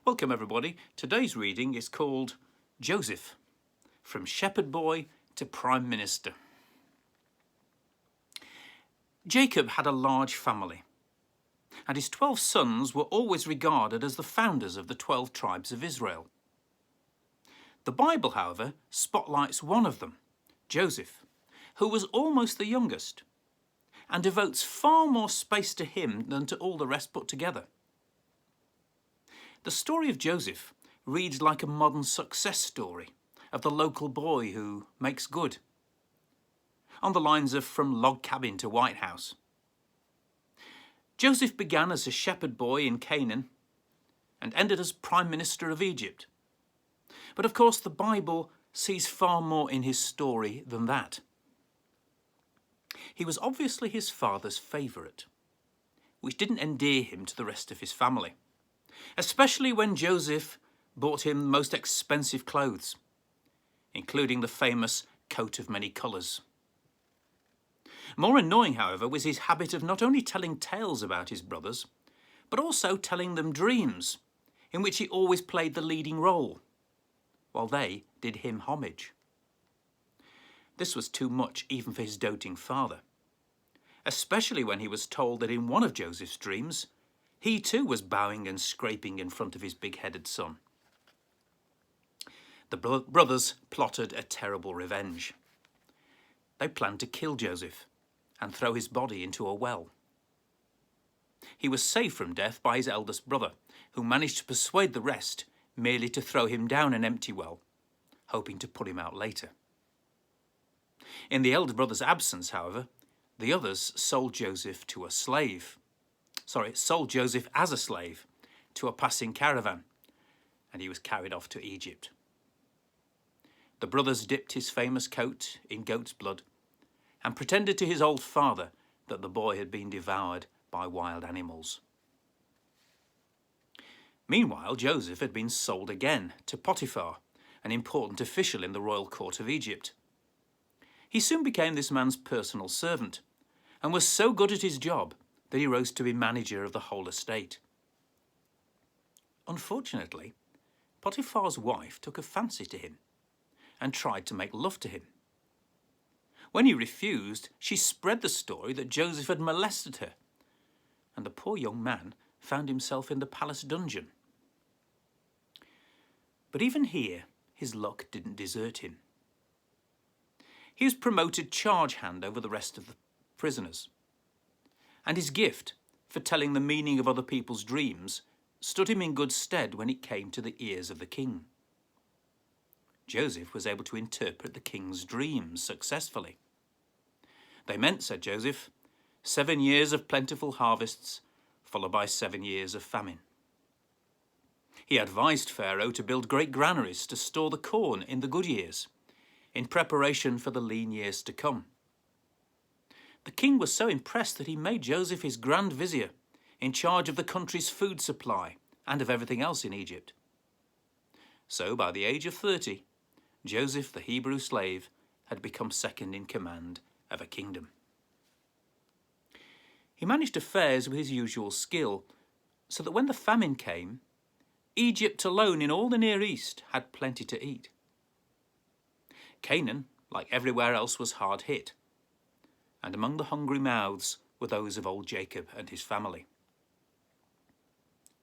Welcome everybody. Today's reading is called Joseph, From Shepherd Boy to Prime Minister. Jacob had a large family, and his 12 sons were always regarded as the founders of the 12 tribes of Israel. The Bible, however, spotlights one of them, Joseph, who was almost the youngest, and devotes far more space to him than to all the rest put together. The story of Joseph reads like a modern success story of the local boy who makes good, on the lines of From Log Cabin to White House. Joseph began as a shepherd boy in Canaan and ended as Prime Minister of Egypt. But of course the Bible sees far more in his story than that. He was obviously his father's favourite, which didn't endear him to the rest of his family, especially when Joseph bought him the most expensive clothes, including the famous coat of many colours. More annoying, however, was his habit of not only telling tales about his brothers, but also telling them dreams, in which he always played the leading role, while they did him homage. This was too much even for his doting father, especially when he was told that in one of Joseph's dreams, he too was bowing and scraping in front of his big-headed son. The brothers plotted a terrible revenge. They planned to kill Joseph and throw his body into a well. He was saved from death by his eldest brother, who managed to persuade the rest merely to throw him down an empty well, hoping to put him out later. In the elder brother's absence, however, the others sold Joseph as a slave to a passing caravan, and he was carried off to Egypt. The brothers dipped his famous coat in goat's blood and pretended to his old father that the boy had been devoured by wild animals. Meanwhile, Joseph had been sold again to Potiphar, an important official in the royal court of Egypt. He soon became this man's personal servant and was so good at his job that he rose to be manager of the whole estate. Unfortunately, Potiphar's wife took a fancy to him and tried to make love to him. When he refused, she spread the story that Joseph had molested her, and the poor young man found himself in the palace dungeon. But even here, his luck didn't desert him. He was promoted charge hand over the rest of the prisoners, and his gift for telling the meaning of other people's dreams stood him in good stead when it came to the ears of the king. Joseph was able to interpret the king's dreams successfully. They meant, said Joseph, 7 years of plentiful harvests, followed by 7 years of famine. He advised Pharaoh to build great granaries to store the corn in the good years, in preparation for the lean years to come. The king was so impressed that he made Joseph his grand vizier, in charge of the country's food supply and of everything else in Egypt. So by the age of 30, Joseph, the Hebrew slave, had become second in command of a kingdom. He managed affairs with his usual skill, so that when the famine came, Egypt alone in all the Near East had plenty to eat. Canaan, like everywhere else, was hard hit, and among the hungry mouths were those of old Jacob and his family.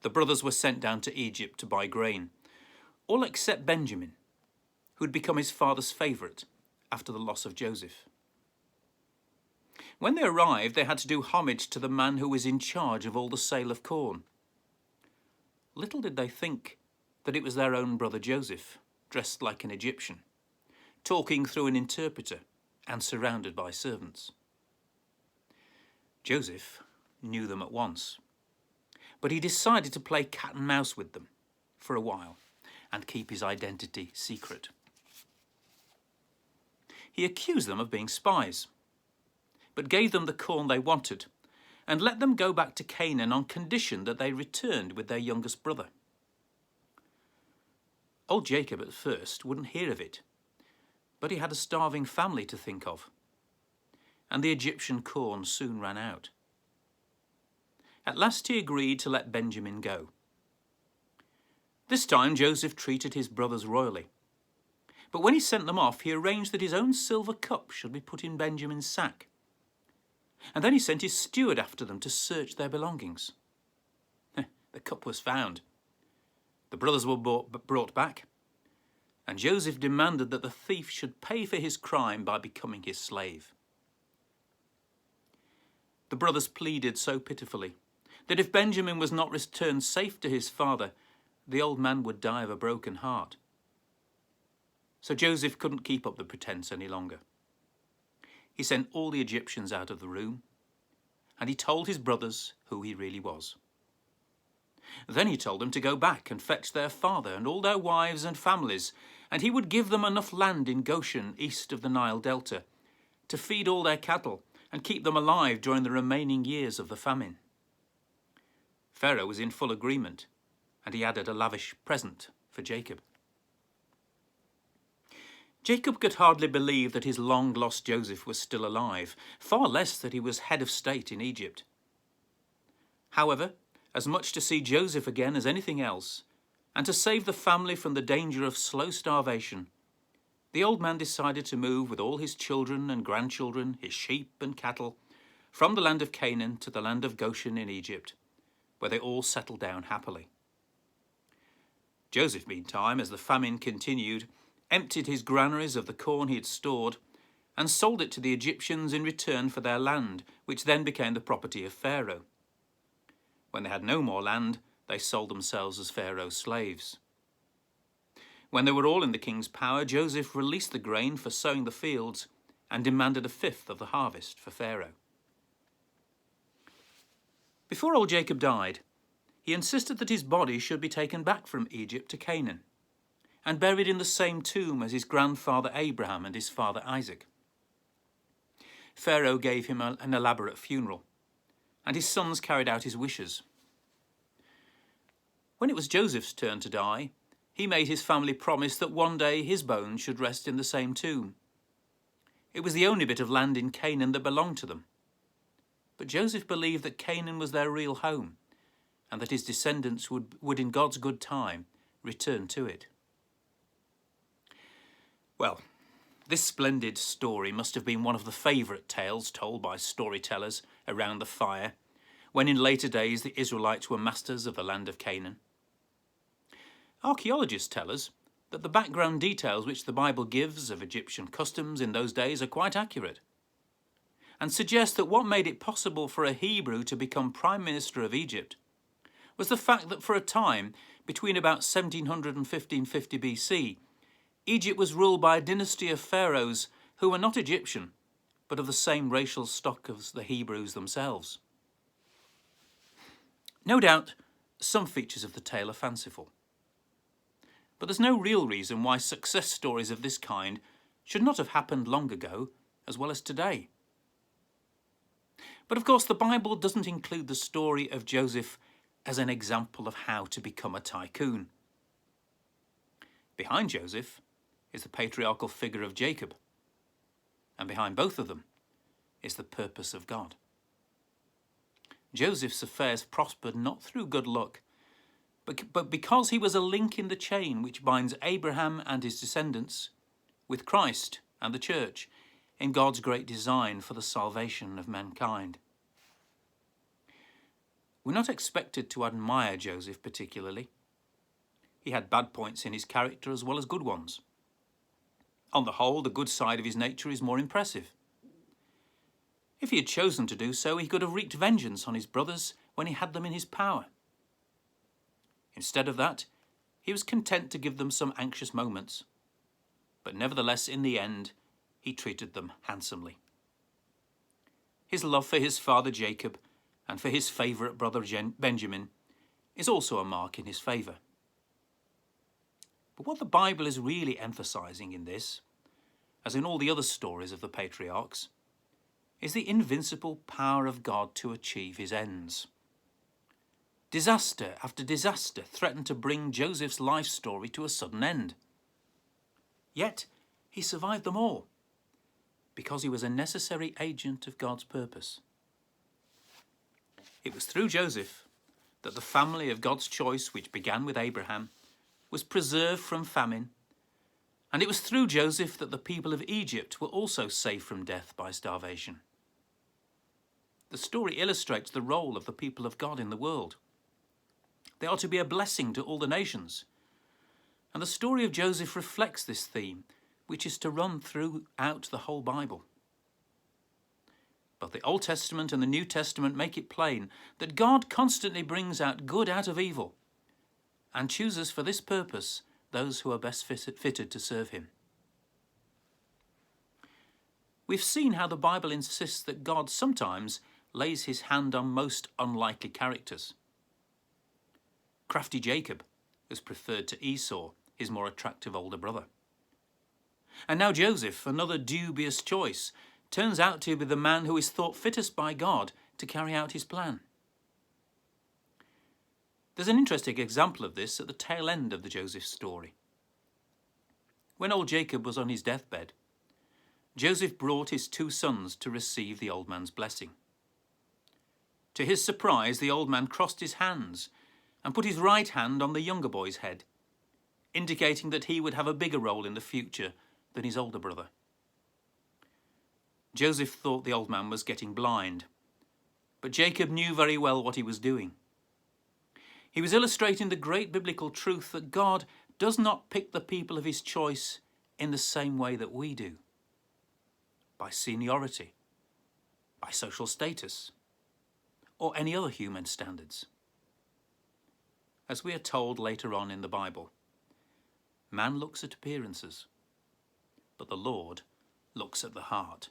The brothers were sent down to Egypt to buy grain, all except Benjamin, who had become his father's favourite after the loss of Joseph. When they arrived, they had to do homage to the man who was in charge of all the sale of corn. Little did they think that it was their own brother Joseph, dressed like an Egyptian, talking through an interpreter and surrounded by servants. Joseph knew them at once, but he decided to play cat and mouse with them for a while and keep his identity secret. He accused them of being spies, but gave them the corn they wanted and let them go back to Canaan on condition that they returned with their youngest brother. Old Jacob at first wouldn't hear of it, but he had a starving family to think of, and the Egyptian corn soon ran out. At last he agreed to let Benjamin go. This time Joseph treated his brothers royally. But when he sent them off, he arranged that his own silver cup should be put in Benjamin's sack. And then he sent his steward after them to search their belongings. The cup was found. The brothers were brought back, and Joseph demanded that the thief should pay for his crime by becoming his slave. The brothers pleaded so pitifully that if Benjamin was not returned safe to his father, the old man would die of a broken heart. So Joseph couldn't keep up the pretense any longer. He sent all the Egyptians out of the room, and he told his brothers who he really was. Then he told them to go back and fetch their father and all their wives and families, and he would give them enough land in Goshen, east of the Nile Delta, to feed all their cattle and keep them alive during the remaining years of the famine. Pharaoh was in full agreement, and he added a lavish present for Jacob. Jacob could hardly believe that his long-lost Joseph was still alive, far less that he was head of state in Egypt. However, as much to see Joseph again as anything else, and to save the family from the danger of slow starvation, the old man decided to move with all his children and grandchildren, his sheep and cattle, from the land of Canaan to the land of Goshen in Egypt, where they all settled down happily. Joseph, meantime, as the famine continued, emptied his granaries of the corn he had stored and sold it to the Egyptians in return for their land, which then became the property of Pharaoh. When they had no more land, they sold themselves as Pharaoh's slaves. When they were all in the king's power, Joseph released the grain for sowing the fields and demanded a fifth of the harvest for Pharaoh. Before old Jacob died, he insisted that his body should be taken back from Egypt to Canaan and buried in the same tomb as his grandfather Abraham and his father Isaac. Pharaoh gave him an elaborate funeral, and his sons carried out his wishes. When it was Joseph's turn to die, he made his family promise that one day his bones should rest in the same tomb. It was the only bit of land in Canaan that belonged to them. But Joseph believed that Canaan was their real home, and that his descendants would in God's good time, return to it. Well, this splendid story must have been one of the favourite tales told by storytellers around the fire, when in later days the Israelites were masters of the land of Canaan. Archaeologists tell us that the background details which the Bible gives of Egyptian customs in those days are quite accurate, and suggest that what made it possible for a Hebrew to become Prime Minister of Egypt was the fact that for a time, between about 1700 and 1550 BC, Egypt was ruled by a dynasty of pharaohs who were not Egyptian, but of the same racial stock as the Hebrews themselves. No doubt, some features of the tale are fanciful, but there's no real reason why success stories of this kind should not have happened long ago as well as today. But of course, the Bible doesn't include the story of Joseph as an example of how to become a tycoon. Behind Joseph is the patriarchal figure of Jacob, and behind both of them is the purpose of God. Joseph's affairs prospered not through good luck, but because he was a link in the chain which binds Abraham and his descendants with Christ and the church in God's great design for the salvation of mankind. We're not expected to admire Joseph particularly. He had bad points in his character as well as good ones. On the whole, the good side of his nature is more impressive. If he had chosen to do so, he could have wreaked vengeance on his brothers when he had them in his power. Instead of that, he was content to give them some anxious moments. But nevertheless, in the end, he treated them handsomely. His love for his father Jacob and for his favourite brother Benjamin is also a mark in his favour. But what the Bible is really emphasising in this, as in all the other stories of the patriarchs, is the invincible power of God to achieve his ends. Disaster after disaster threatened to bring Joseph's life story to a sudden end. Yet he survived them all, because he was a necessary agent of God's purpose. It was through Joseph that the family of God's choice, which began with Abraham, was preserved from famine, and it was through Joseph that the people of Egypt were also saved from death by starvation. The story illustrates the role of the people of God in the world. They are to be a blessing to all the nations. And the story of Joseph reflects this theme, which is to run throughout the whole Bible. Both the Old Testament and the New Testament make it plain that God constantly brings out good out of evil and chooses for this purpose those who are best fitted to serve him. We've seen how the Bible insists that God sometimes lays his hand on most unlikely characters. Crafty Jacob was preferred to Esau, his more attractive older brother. And now Joseph, another dubious choice, turns out to be the man who is thought fittest by God to carry out his plan. There's an interesting example of this at the tail end of the Joseph story. When old Jacob was on his deathbed, Joseph brought his 2 sons to receive the old man's blessing. To his surprise, the old man crossed his hands and put his right hand on the younger boy's head, indicating that he would have a bigger role in the future than his older brother. Joseph thought the old man was getting blind, but Jacob knew very well what he was doing. He was illustrating the great biblical truth that God does not pick the people of his choice in the same way that we do, by seniority, by social status, or any other human standards. As we are told later on in the Bible, man looks at appearances, but the Lord looks at the heart.